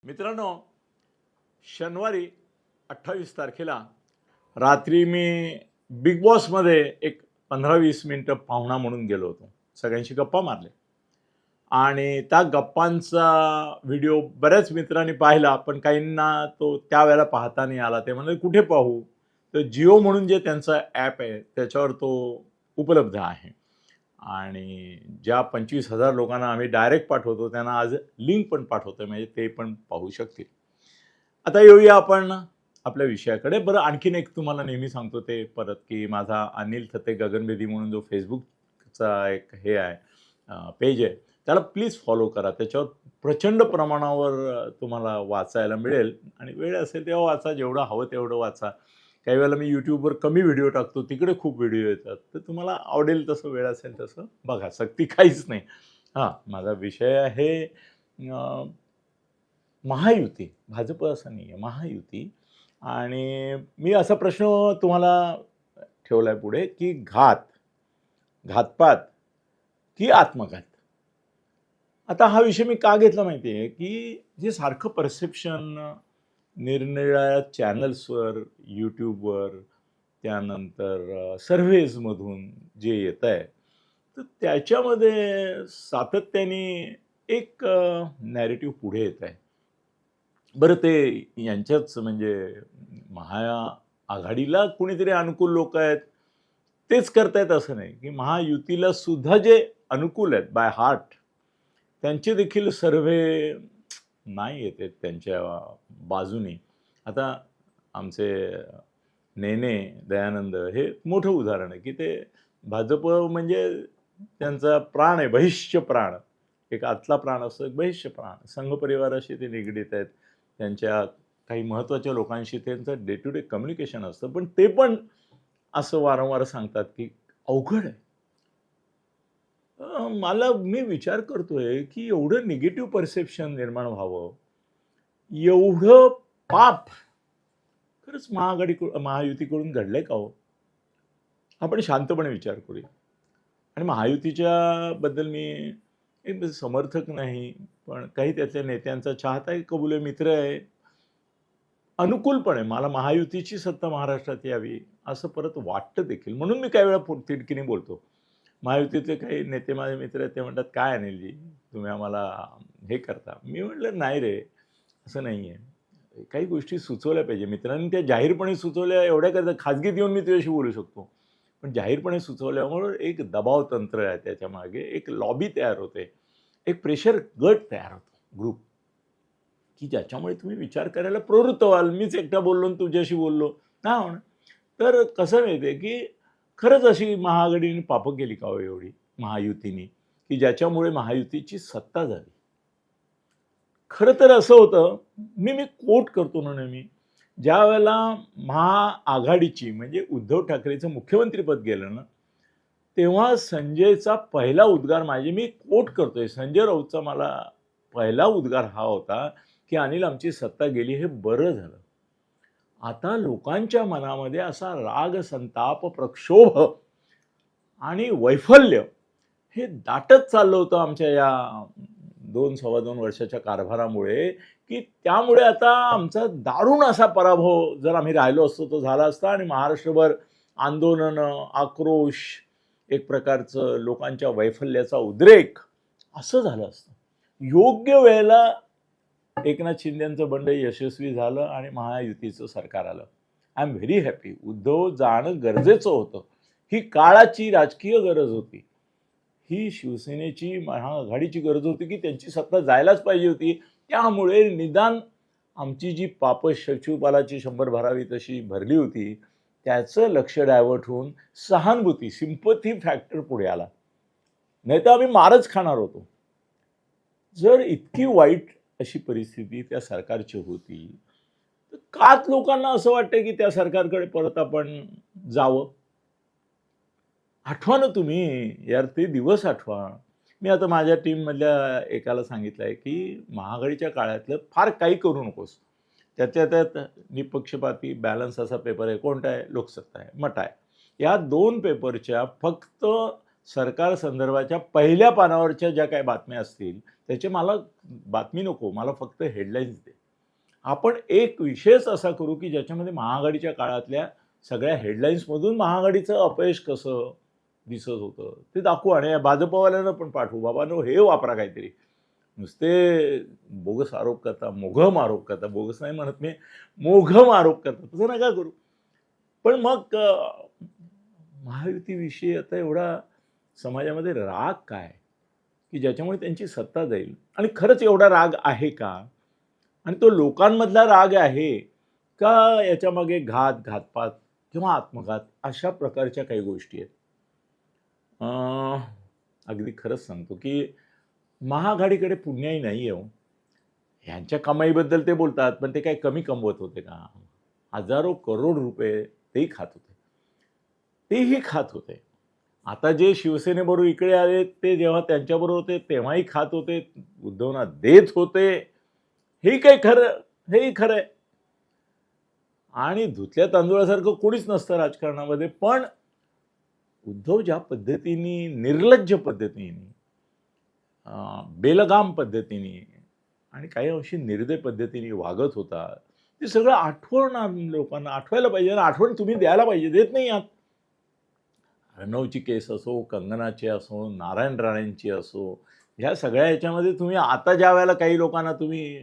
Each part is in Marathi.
मित्रांनो, शनिवारी 28 तारखेला रात्री मी बिग बॉसमध्ये एक 15-20 मिनिटं पाहुणा म्हणून गेलो होतो. सगळ्यांशी गप्पा मारल्या आणि त्या गप्पांचा व्हिडिओ बऱ्याच मित्रांनी पाहिला, पण काहींना तो त्यावेळेला पाहता नाही आला. ते म्हणाले, "कुठे पाहू?" तर जिओ म्हणून जे त्यांचं ॲप आहे त्याच्यावर तो उपलब्ध आहे. आणि ज्या 25,000 लोकांना आम्ही डायरेक्ट पाठवतो त्यांना आज लिंक पण पाठवतोय, म्हणजे ते पण पाहू शकतील. आता येऊया आपण आपल्या विषयाकडे. बरं, आणखीन एक तुम्हाला नेहमी सांगतो ते परत, की माझा अनिल थत्ते गगनभेदी म्हणून जो फेसबुकचा एक हे आहे, पेज आहे, त्याला प्लीज फॉलो करा. त्याच्यावर प्रचंड प्रमाणावर तुम्हाला वाचायला मिळेल आणि वेळ असेल तेव्हा वाचा, जेवढं हवं तेवढं वाचा. काही वेळेला मी यूट्यूबवर कमी व्हिडिओ टाकतो, तिकडे खूप व्हिडिओ येतात, तर तुम्हाला आवडेल तसं, वेळ असेल तसं बघा, सक्ती काहीच नाही. हां, माझा विषय आहे महायुती. भाजप असं नाही आहे, महायुती. आणि मी असा प्रश्न तुम्हाला ठेवला आहे पुढे, की घातपात की आत्मघात? आता हा विषय मी का घेतला माहिती आहे, की जे सारखं परसेप्शन निरनिराळ्या चॅनल्सवर, यूट्यूबवर, त्यानंतर सर्व्हेजमधून जे येत आहे, तर त्याच्यामध्ये सातत्याने एक नॅरेटिव्ह पुढे येत आहे. बरं, ते यांच्याच म्हणजे महाआघाडीला कुणीतरी अनुकूल लोक आहेत तेच करतायत असं नाही, की महायुतीला सुद्धा जे अनुकूल आहेत बाय हार्ट, त्यांचे देखील सर्व्हे नाही येते त्यांच्या बाजूने. आता आमचे नेने दयानंद हे मोठं उदाहरण आहे, की ते भाजप म्हणजे त्यांचा प्राण आहे, बहिष्य प्राण. एक आतला प्राण असतो, एक बहिष्य प्राण. संघ परिवाराशी ते निगडीत आहेत, त्यांच्या काही महत्त्वाच्या लोकांशी त्यांचं डे टू डे कम्युनिकेशन असतं. पण ते पण असं वारंवार सांगतात, की अवघड आहे. मी विचार करतोय, की एवढं निगेटिव्ह परसेप्शन निर्माण व्हावं, एवढं पाप खरंच महायुतीकडून घडलंय का हो? आपण शांतपणे विचार करूया. आणि महायुतीच्या बद्दल मी एक समर्थक नाही, पण काही त्यातल्या नेत्यांचा चाहता आहे, कबूल मित्र आहे, अनुकूल पण आहे. मला महायुतीची सत्ता महाराष्ट्रात यावी असं परत वाटतं देखील. म्हणून मी काही वेळा तिडकीने बोलतो. महायुतीतले काही नेते माझे मित्र आहेत, ते म्हणतात, "काय अनिलजी, तुम्ही आम्हाला हे करता." मी म्हटलं, "नाही रे, असं नाही आहे. काही गोष्टी सुचवल्या पाहिजे." मित्रांनी त्या जाहीरपणे सुचवल्या एवढ्या करता, खाजगीत येऊन मी तुझ्याशी बोलू शकतो. पण जाहीरपणे सुचवल्यामुळे एक दबाव तंत्र आहे त्याच्यामागे, एक लॉबी तयार होते, एक प्रेशर गट तयार होतो, ग्रुप, की ज्याच्यामुळे तुम्ही विचार करायला प्रवृत्त व्हाल. मीच एकटा बोललो आणि तुझ्याशी बोललो, नाही होणार. तर कसं माहिती आहे, की खरंच अशी महाआघाडीने पापं केली का हो एवढी महायुतीने, की ज्याच्यामुळे महायुतीची सत्ता झाली? खरं तर असं होतं, मी कोट करतो ना नेहमी, ज्या वेळेला महाआघाडीची म्हणजे उद्धव ठाकरेचं मुख्यमंत्रीपद गेलं ना, तेव्हा संजयचा पहिला उद्गार मी कोट करतोय, संजय राऊतचा मला पहिला उद्गार हा होता, की "अनिल, आमची सत्ता गेली हे बरं झालं." आता लोकांच्या मनामध्ये असा राग, संताप, प्रक्षोभ आणि वैफल्य हे दाटत चाललं होतं आमच्या या 2-2.25 वर्षाच्या कारभारामुळे, की त्यामुळे आता आमचा दारुण असा पराभव जर आम्ही राहिलो असतो तो झाला असता आणि महाराष्ट्रभर आंदोलनं, आक्रोश, एक प्रकारचं लोकांच्या वैफल्याचा उद्रेक असं झालं असतं. योग्य वेळेला एकनाथ शिंदेंचं बंड यशस्वी झालं आणि महायुतीचं सरकार आलं. I am very happy. Uddhav जाणं गरजेचं होतं. ही काळाची राजकीय गरज होती. ही शिवसेनेची, महाआघाडीची गरज होती, की त्यांची सत्ता जायलाच पाहिजे होती. त्यामुळे निदान आमची जी पाप शिवपालाची 100 भरावी तशी भरली होती, त्याचं लक्ष डायव्हर्ट होऊन सहानुभूती, सिम्पथी फॅक्टर पुढे आला. नाही तर आम्ही मारच खाणार होतो. जर इतकी वाईट अशी परिस्थिती त्या सरकारची होती, तर काच लोकांना असं वाटतं की त्या सरकारकडे परत आपण जावं? आठवा ना तुम्ही यार, ते दिवस आठवा. मी आता माझ्या टीममधल्या एकाला सांगितलं आहे, की महाआघाडीच्या काळातलं फार काही करू नकोस. त्यातल्या त्यात निपक्षपाती बॅलन्स असा पेपर आहे. कोणता आहे? लोकसत्ता आहे, मटा आहे. या 2 पेपरच्या फक्त सरकार संदर्भाच्या पहिल्या पानावरच्या ज्या काही बातम्या असतील त्याचे मला बातमी नको, मला फक्त हेडलाईन्स दे. आपण एक विषयच असा करू की ज्याच्यामध्ये महाआघाडीच्या काळातल्या सगळ्या हेडलाईन्समधून महाआघाडीचं अपयश कसं दिसत होतं ते दाखवू आणि भाजपवाल्यांना पण पाठवू. बाबांनो, हे वापरा काहीतरी. नुसते बोगस आरोप करता, मोघम आरोप करता, बोगस नाही म्हणत मी, मोघम आरोप करता, तसं नका करू. पण मग महायुतीविषयी आता एवढा समाजामध्ये राग काय की ज्याच्यामुळे त्यांची सत्ता जाईल? आणि खरंच एवढा राग आहे का? आणि तो लोकांमधला राग आहे का याच्यामागे घातपात किंवा आत्मघात अशा प्रकारच्या काही गोष्टी आहेत? अगदी खरंच सांगतो की महाआघाडीकडे पुण्याही नाही आहे. ह्यांच्या कमाईबद्दल ते बोलतात, पण ते काही कमी कमवत होते का? हजारो करोड रुपये तेही खात होते, तेही खात होते. आता जे शिवसेनेबरोबर इकडे आले ते जेव्हा त्यांच्याबरोबर होते तेव्हाही खात होते, उद्धवना देत होते. हे काही खरं, हेही खरं आहे. आणि धुतल्या तांदूळासारखं कोणीच नसतं राजकारणामध्ये. पण उद्धव ज्या पद्धतीने, निर्लज्ज पद्धतीने, बेलगाम पद्धतीने आणि काही अंशी निर्दय पद्धतीने वागत होता, ते सगळं आठवण लोकांना आठवायला पाहिजे. आणि आठवण तुम्ही द्यायला पाहिजे, देत नाही आहात. अर्णवची केस असो, कंगनाची असो, नारायण राणेंची असो, ह्या सगळ्या याच्यामध्ये तुम्ही आता ज्या वेळेला काही लोकांना तुम्ही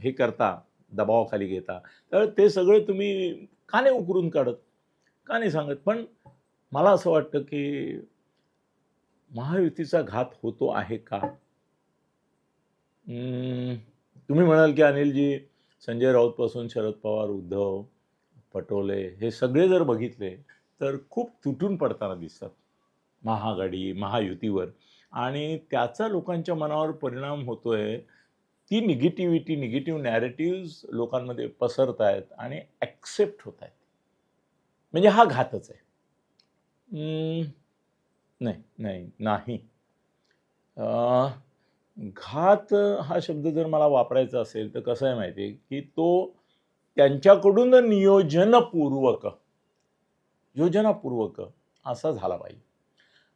हे करता, दबावाखाली घेता, तर ते सगळे तुम्ही का नाही उकरून काढत, का नाही सांगत? पण मला असं वाटतं की महायुतीचा घात होतो आहे का? तुम्ही म्हणाल की अनिलजी, संजय राऊतपासून शरद पवार, उद्धव, पटोले हे सगळे जर बघितले तर खूप तुटून पडताना दिसतात महाआघाडी, महायुतीवर. आणि त्याचा लोकांच्या मनावर परिणाम होतोय. ती निगेटिव्ह नॅरेटिव्ज लोकांमध्ये पसरत आहेत आणि ॲक्सेप्ट होत आहेत. म्हणजे हा घातच आहे. नाही. घात हा शब्द जर मला वापरायचा असेल तर कसं आहे माहिती आहे की तो त्यांच्याकडून योजनापूर्वक असा झाला पाहिजे.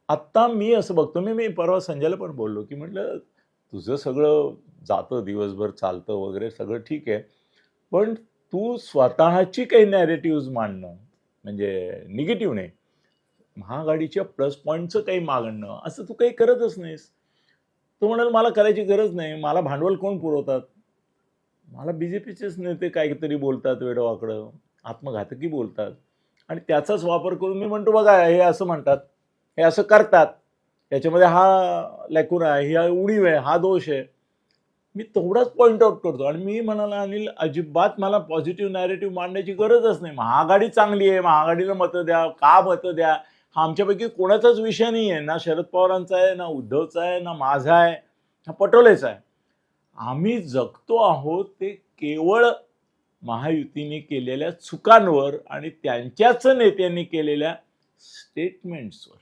आत्ता मी असं बघतो, मी परवा संजयला पण बोललो की म्हटलं तुझं सगळं जातं, दिवसभर चालतं वगैरे सगळं ठीक आहे, पण तू स्वतःची काही नॅरेटिव्ज मांडणं म्हणजे निगेटिव्ह नाही, महाआघाडीच्या प्लस पॉईंटचं काही मागणं असं तू काही करतच नाहीस. तो म्हणाल मला करायची गरज नाही, मला भांडवल कोण पुरवतात? मला BJPचेच नेते काहीतरी बोलतात, वेडवाकडं आत्मघातकी बोलतात आणि त्याचाच वापर करून मी म्हणतो बघा हे असं म्हणतात, हे असं करतात, याच्यामध्ये हा लॅकुना आहे, ही उणीव आहे, हा दोष आहे. मी तेवढाच पॉईंट आउट करतो. आणि मी म्हणाला अनिल, अजिबात मला पॉझिटिव्ह नॅरेटिव्ह मांडण्याची गरजच नाही. महाआघाडी चांगली आहे, महाआघाडीला मतं द्या, का मतं द्या, हा आमच्यापैकी कोणाचाच विषय नाही आहे. ना शरद पवारांचा आहे, ना उद्धवचा आहे, ना माझा आहे, ना पटोलेचा आहे. आम्ही जगतो आहोत ते केवळ महायुतीने केलेल्या चुकांवर आणि त्यांच्याच नेत्यांनी केलेल्या स्टेटमेंट्सवर.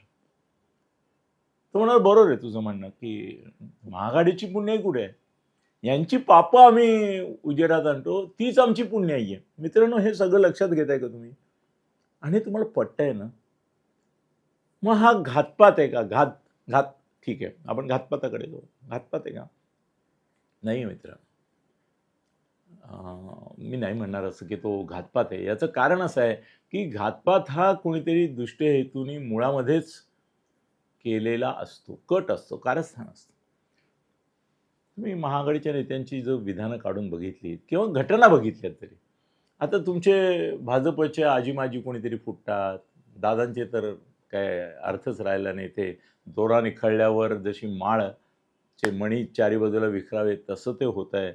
तो म्हणाल बरोबर आहे तुझं म्हणणं की महाआघाडीची पुण्याई कुठे आहे, यांची पापं आम्ही उजेडात आणतो, तीच आमची पुण्याई आहे. मित्रांनो, हे सगळं लक्षात घेताय का तुम्ही? आणि तुम्हाला पटतंय ना? मग हा घातपात आहे का? घात ठीक आहे, आपण घातपाताकडे जाऊ. घातपात आहे का? नाही मित्र, मी नाही म्हणणार असं की तो घातपात आहे. याचं कारण असं आहे की घातपात हा कोणीतरी दुष्ट हेतूने मुळामध्येच केलेला असतो, कट असतो, कारस्थान असतं. तुम्ही महाआघाडीच्या नेत्यांची जो विधानं काढून बघितली किंवा घटना बघितल्यात तरी, आता तुमचे भाजपचे आजी कोणीतरी फुटतात, दादांचे तर काय अर्थच राहिला नाही. ते दोराने खळल्यावर जशी माळचे मणी चारी बाजूला विखरावे तसं ते होत आहे.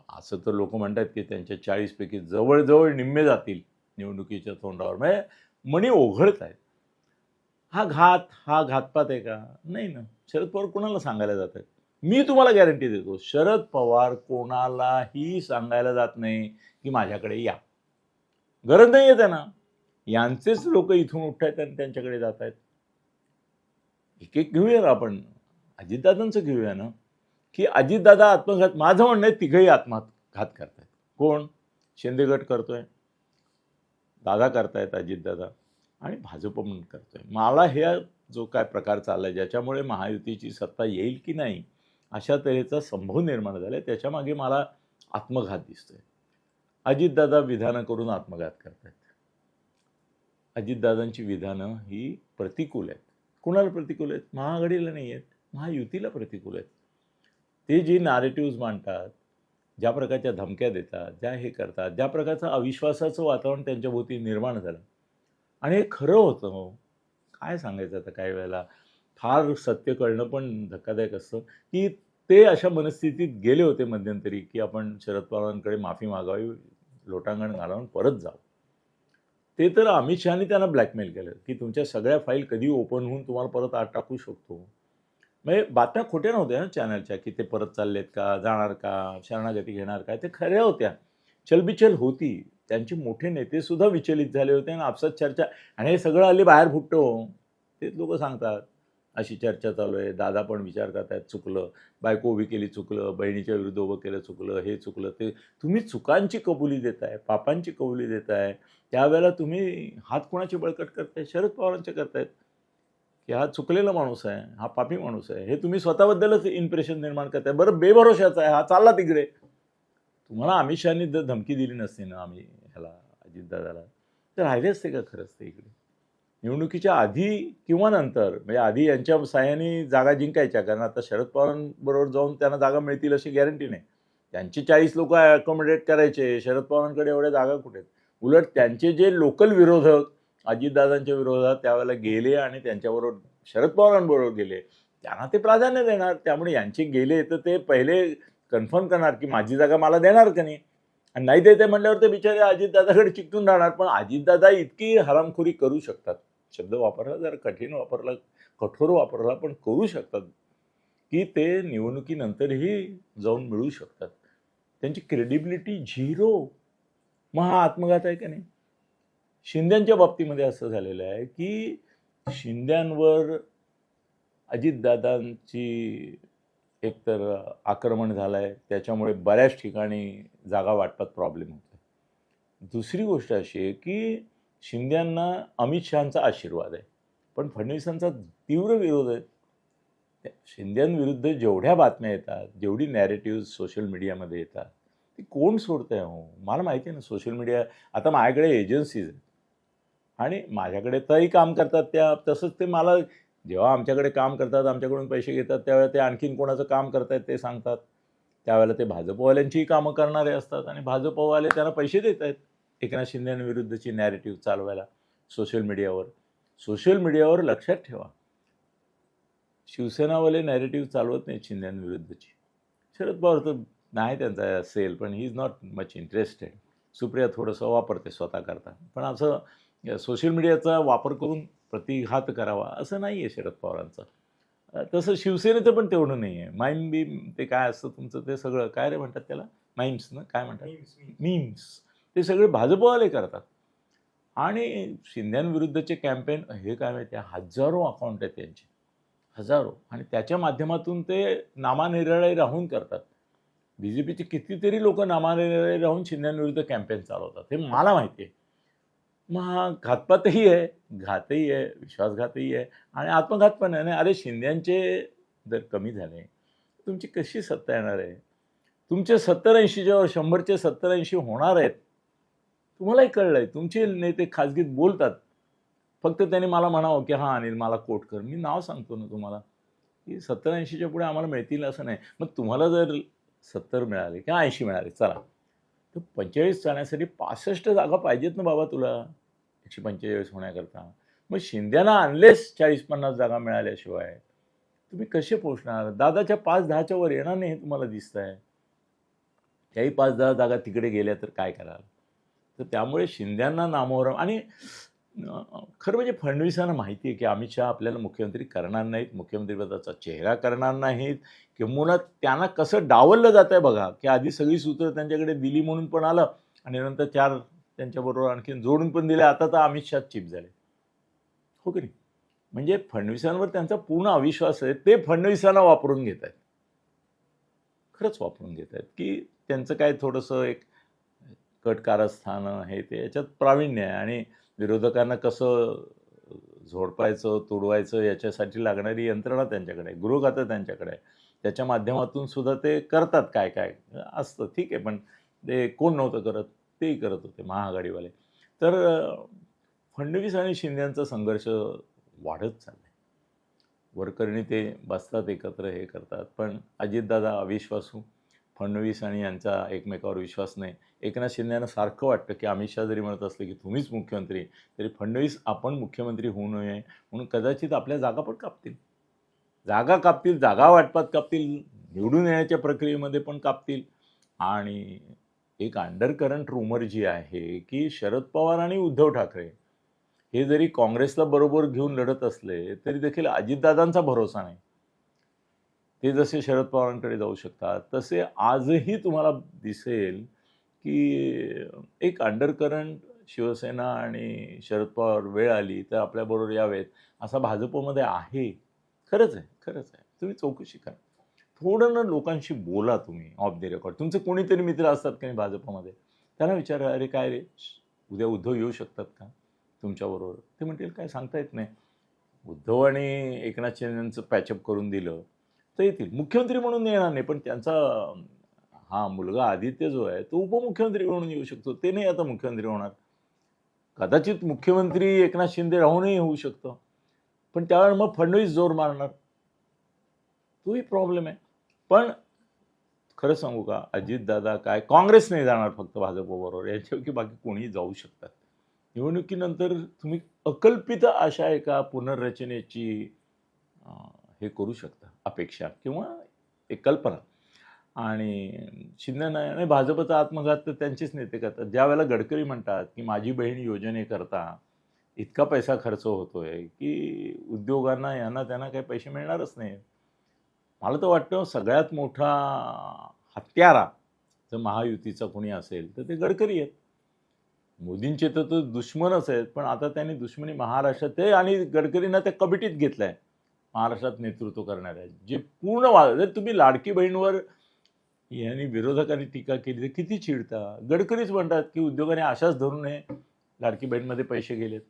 असं तर लोक म्हणतात की त्यांच्या 40 पैकी जवळजवळ निम्मे जातील निवडणुकीच्या तोंडावर, म्हणजे मणी ओघळत आहेत. हा घातपात आहे का? नाही ना. शरद पवार कोणाला सांगायला जात आहेत? मी तुम्हाला गॅरंटी देतो, शरद पवार कोणालाही सांगायला जात नाही की माझ्याकडे या. गरज नाही आहे त्यांना. यांचेच लोक इथून उठत आहेत आणि त्यांच्याकडे जात आहेत. एक एक घेऊया ना आपण. अजितदादांचं घेऊया ना, की अजितदादा आत्मघात, माझं म्हणणं आहे तिघही आत्मघात करतायत. कोण? शिंदे गट करतोय, दादा करतायत, अजितदादा, आणि भाजप म्हणून करतोय. मला हे जो काय प्रकार चाललाय, ज्याच्यामुळे महायुतीची सत्ता येईल की नाही अशा तऱ्हेचा संभव निर्माण झालाय, त्याच्यामागे मला आत्मघात दिसतोय. अजितदादा विधानं करून आत्मघात करतायत. अजितदादांची विधानं ही प्रतिकूल आहेत. कुणाला प्रतिकूल आहेत? महाआघाडीला नाही आहेत, महायुतीला प्रतिकूल आहेत. ते जे नॅरेटिव्ज मांडतात, ज्या प्रकारच्या धमक्या देतात, ज्या हे करतात, ज्या प्रकारचं अविश्वासाचं वातावरण त्यांच्याभोवती निर्माण झालं आणि हे खरं होतं. हो, काय सांगायचं आता, काही वेळेला फार सत्य कळणं पण धक्कादायक असतं, की ते अशा मनस्थितीत गेले होते मध्यंतरी, की आपण शरद पवारांकडे माफी मागावी, लोटांगण घालून परत जाऊ. ते तर अमित शहानी त्यांना ब्लॅकमेल केलं, की तुमच्या सगळ्या फाईल कधी ओपन होऊन तुम्हाला परत आत टाकू शकतो. म्हणजे बातम्या खोट्या नव्हत्या ना चॅनलच्या, की ते परत चाललेत का, जाणार का, शरणागती घेणार काय, ते खऱ्या होत्या. चलबिचल होती. त्यांचे मोठे नेते सुद्धा विचलित झाले होते आणि आपसात चर्चा, आणि हे सगळं हल्ली बाहेर फुटतो. तेच लोक सांगतात अशी चर्चा चालू आहे, दादा पण विचार करतायत चुकलं, बायको उभी केली चुकलं, बहिणीच्या विरुद्ध उभं केलं चुकलं, हे चुकलं ते. तुम्ही चुकांची कबुली देताय, पापांची कबुली देताय, त्यावेळेला तुम्ही हात कोणाची बळकट करताय? शरद पवारांचे करतायत, की हा चुकलेला माणूस आहे, हा पापी माणूस आहे, हे तुम्ही स्वतःबद्दलच इम्प्रेशन निर्माण करताय. बरं, बेभरोशाचा आहे, हा चालला तिकडे. तुम्हाला अमित शहानी जर धमकी दिली नसती ना आम्ही ह्याला अजितदादाला, तर राहिले असते का खरंच ते इकडे? निवडणुकीच्या आधी किंवा नंतर, म्हणजे आधी यांच्या साहाय्याने जागा जिंकायच्या, कारण आता शरद पवारांबरोबर जाऊन त्यांना जागा मिळतील अशी गॅरंटी नाही. त्यांची 40 लोक अकोमोडेट करायचे, शरद पवारांकडे एवढ्या जागा कुठे आहेत? उलट त्यांचे जे लोकल विरोधक अजितदादांच्या विरोधात त्यावेळेला गेले आणि त्यांच्याबरोबर शरद पवारांबरोबर गेले, त्यांना ते प्राधान्य देणार. त्यामुळे यांचे गेले तर ते पहिले कन्फर्म करणार की माझी जागा मला देणार का नाही, आणि नाही देते म्हटल्यावर ते बिचारे अजितदादाकडे चिकटून राहणार. पण अजितदादा इतकी हरामखोरी करू शकतात, शब्द वापरला जरा कठीण वापरला, कठोर वापरला, पण करू शकतात, की ते निवडणुकीनंतरही जाऊन मिळू शकतात. त्यांची क्रेडिबिलिटी झिरो. मग हा आत्मघात आहे का नाही? शिंद्यांच्या बाबतीमध्ये असं झालेलं आहे की शिंद्यांवर अजितदादांची एकतर आक्रमण झालं आहे, त्याच्यामुळे बऱ्याच ठिकाणी जागा वाटपात प्रॉब्लेम होतो. दुसरी गोष्ट अशी आहे की शिंद्यांना अमित शहांचा आशीर्वाद आहे, पण फडणवीसांचा तीव्र विरोध आहे. शिंद्यांविरुद्ध जेवढ्या बातम्या येतात, जेवढी नॅरेटिव्ह सोशल मीडियामध्ये येतात, ती कोण सोडतंय? हो, मला माहिती आहे ना, सोशल मीडिया आता माझ्याकडे एजन्सीज आहेत आणि माझ्याकडे तरी काम करतात त्या. तसंच ते मला जेव्हा आमच्याकडे काम करतात, आमच्याकडून पैसे घेतात, त्यावेळेला ते आणखीन कोणाचं काम करतायत ते सांगतात. त्यावेळेला ते भाजपवाल्यांचीही कामं करणारे असतात आणि भाजपवाले त्यांना पैसे देत आहेत एकनाथ शिंदेविरुद्धची नॅरेटिव्ह चालवायला सोशल मीडियावर. सोशल मीडियावर लक्षात ठेवा, शिवसेनावाले नॅरेटिव्ह चालवत नाहीत शिंदेविरुद्धची. शरद पवार तर नाही त्यांचा सेल, पण he is not much interested. Supriya थोडंसं वापरते स्वतः करता, पण असं सोशल मीडियाचा वापर करून प्रतिघात करावा असं नाही आहे शरद पवारांचं. तसं शिवसेनेचं पण तेवढं नाही आहे. माईम बीम ते काय असतं तुमचं, ते सगळं काय रे म्हणतात त्याला, माईम्स ना, काय म्हणतात, मीम्स, ते सगळे भाजपवाले करतात. आणि शिंद्यांविरुद्धचे कॅम्पेन हे काय माहिती आहे, हजारो अकाउंट आहेत त्यांचे, हजारो, आणि त्याच्या माध्यमातून ते नामानिराळे राहून करतात. BJPचे कितीतरी लोक नामानिराळे राहून शिंद्यांविरुद्ध कॅम्पेन चालवतात, हे मला माहिती आहे. मग हा घातपातही आहे, घातही आहे, विश्वासघातही आहे आणि आत्मघात पण आहे ना. अरे, शिंद्यांचे जर कमी झाले, तुमची कशी सत्ता येणार आहे? तुमचे 70-80च्या वर 100चे 70-80 होणार आहेत. तुम्हालाही कळलं आहे. तुमचे नेते खाजगीत बोलतात, फक्त त्यांनी मला म्हणावं की हां अनिल मला कोट कर. मी नाव सांगतो ना तुम्हाला की 70-80च्या पुढे आम्हाला मिळतील असं नाही. मग तुम्हाला जर 70 मिळाले किंवा 80 मिळाले, चला, तर 45 जाण्यासाठी 65 जागा पाहिजेत ना बाबा तुला, 145 होण्याकरता. मग शिंद्यांना अनलेस 40-50 जागा मिळाल्याशिवाय तुम्ही कसे पोचणार? दादाच्या 5-10च्या वर येणार नाही हे तुम्हाला दिसत आहे. त्याही 5-10 जागा तिकडे गेल्या तर काय कराल? तर त्यामुळे शिंद्यांना नामोहरम. आणि खरं म्हणजे फडणवीसांना माहिती आहे की अमित शहा आपल्याला मुख्यमंत्री करणार नाहीत, मुख्यमंत्रीपदाचा चेहरा करणार नाहीत, किंबहुना त्यांना कसं डावललं जात आहे बघा, की आधी सगळी सूत्र त्यांच्याकडे दिली म्हणून पण आलं आणि नंतर 4 त्यांच्याबरोबर आणखीन जोडून पण दिले. आता तर अमित शहा चिप झाले, हो की नाही? म्हणजे फडणवीसांवर त्यांचा पूर्ण अविश्वास आहे. ते फडणवीसांना वापरून घेत आहेत, खरंच वापरून घेत आहेत, की त्यांचं काय थोडंसं एक कट कारस्थान हे ते याच्यात प्रावीण्य आहे आणि विरोधकांना कसं झोडपायचं, तुडवायचं याच्यासाठी लागणारी यंत्रणा त्यांच्याकडे आहे, गृह खातं त्यांच्याकडे आहे. त्याच्या माध्यमातून सुद्धा ते करतात काय काय असतं, ठीक आहे. पण ते कोण नव्हतं करत, तेही करत होते महाआघाडीवाले. तर फडणवीस आणि शिंदेचा संघर्ष वाढत चाललाय. वरकरणी ते बसतात एकत्र, हे करतात. पण अजितदादा अविश्वासू, फडणवीस आणि यांचा एकमेकावर विश्वास नाही. एकनाथ शिंदेंना सारखं वाटतं की अमित शहा जरी म्हणत असले की तुम्हीच मुख्यमंत्री, तरी फडणवीस आपण मुख्यमंत्री होऊ नये म्हणून कदाचित आपल्या जागा पण कापतील. जागा कापतील, जागा वाटपात कापतील, निवडून येण्याच्या प्रक्रियेमध्ये पण कापतील. आणि एक अंडरकरंट रूमर जी आहे की शरद पवार आणि उद्धव ठाकरे हे जरी काँग्रेसला बरोबर घेऊन लढत असले तरी देखील अजितदादांचा भरोसा नाही. ते जसे शरद पवारांकडे जाऊ शकतात तसे आजही तुम्हाला दिसेल की एक अंडरकरंट शिवसेना आणि शरद पवार वेळ आली तर आपल्याबरोबर यावेत असा भाजपमध्ये आहे. खरंच आहे, खरंच आहे. तुम्ही चौकशी करा, थोडं ना लोकांशी बोला तुम्ही ऑफ द रेकॉर्ड. तुमचे कोणीतरी मित्र असतात की नाही भाजपमध्ये, त्यांना विचारा, अरे काय रे, उद्या उद्धव येऊ शकतात का तुमच्याबरोबर? ते म्हणतील काय सांगता येत नाही. उद्धव आणि एकनाथ शिंदेंचं पॅचअप करून दिलं तर येतील. मुख्यमंत्री म्हणून येणार नाही, पण त्यांचा हा मुलगा आदित्य जो आहे तो उपमुख्यमंत्री म्हणून येऊ शकतो. ते नाही आता मुख्यमंत्री होणार. कदाचित मुख्यमंत्री एकनाथ शिंदे राहूनही होऊ शकतं, पण त्यावेळेला मग फडणवीस जोर मारणार, तोही प्रॉब्लेम आहे. पण खरं सांगू का, अजितदादा काय काँग्रेस नाही जाणार फक्त भाजपबरोबर, याच्यापैकी बाकी कोणीही जाऊ शकतात. निवडणुकीनंतर तुम्ही अकल्पित अशा एका पुनर्रचनेची हे करू शकता, अपेक्षा किंवा एक कल्पना. आणि शिंदे आणि भाजपचा आत्मघात तर त्यांचेच नेते करतात. ज्या वेळेला गडकरी म्हणतात की माझी बहीण योजनेकरता इतका पैसा खर्च होतोय की उद्योगांना यांना त्यांना काही पैसे मिळणारच नाही. मला तर वाटतं सगळ्यात मोठा हत्यारा जर महायुतीचा कोणी असेल तर ते गडकरी आहेत. मोदींचे तर तो दुश्मनच आहेत, पण आता त्यांनी दुश्मनी महाराष्ट्रात ते आणि गडकरींना त्या कमिटीत घेतलंय महाराष्ट्रात नेतृत्व करणाऱ्या, जे पूर्ण जर तुम्ही लाडकी बहीणवर यांनी विरोधकांनी टीका केली तर किती चिडता. गडकरीच म्हणतात की उद्योगाने आशाच धरू नये, लाडकी बहीणमध्ये पैसे गेलेत.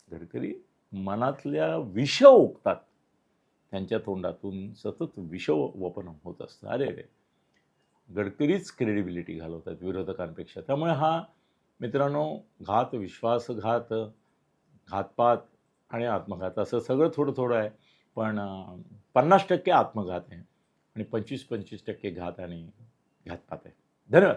गडकरी मनातल्या विष ओकतात, त्यांच्या तोंडातून सतत विष वपन होत असतं. अरे रे, गडकरीच क्रेडिबिलिटी घालवतात विरोधकांपेक्षा. त्यामुळे हा मित्रांनो घात, विश्वासघात, घातपात आणि आत्मघात असं सगळं थोडं थोडं आहे. पण 50% आत्मघात आहे आणि 25% घात आणि घातपात आहे. धन्यवाद.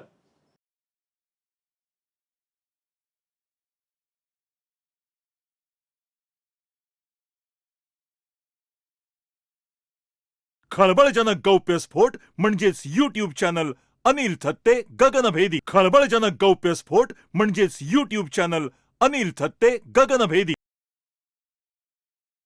खळबळजनक गौप्यस्फोट म्हणजेच YouTube चॅनल अनिल थत्ते गगनभेदी. खळबळजनक गौप्यस्फोट म्हणजेच YouTube चॅनल अनिल थत्ते गगनभेदी.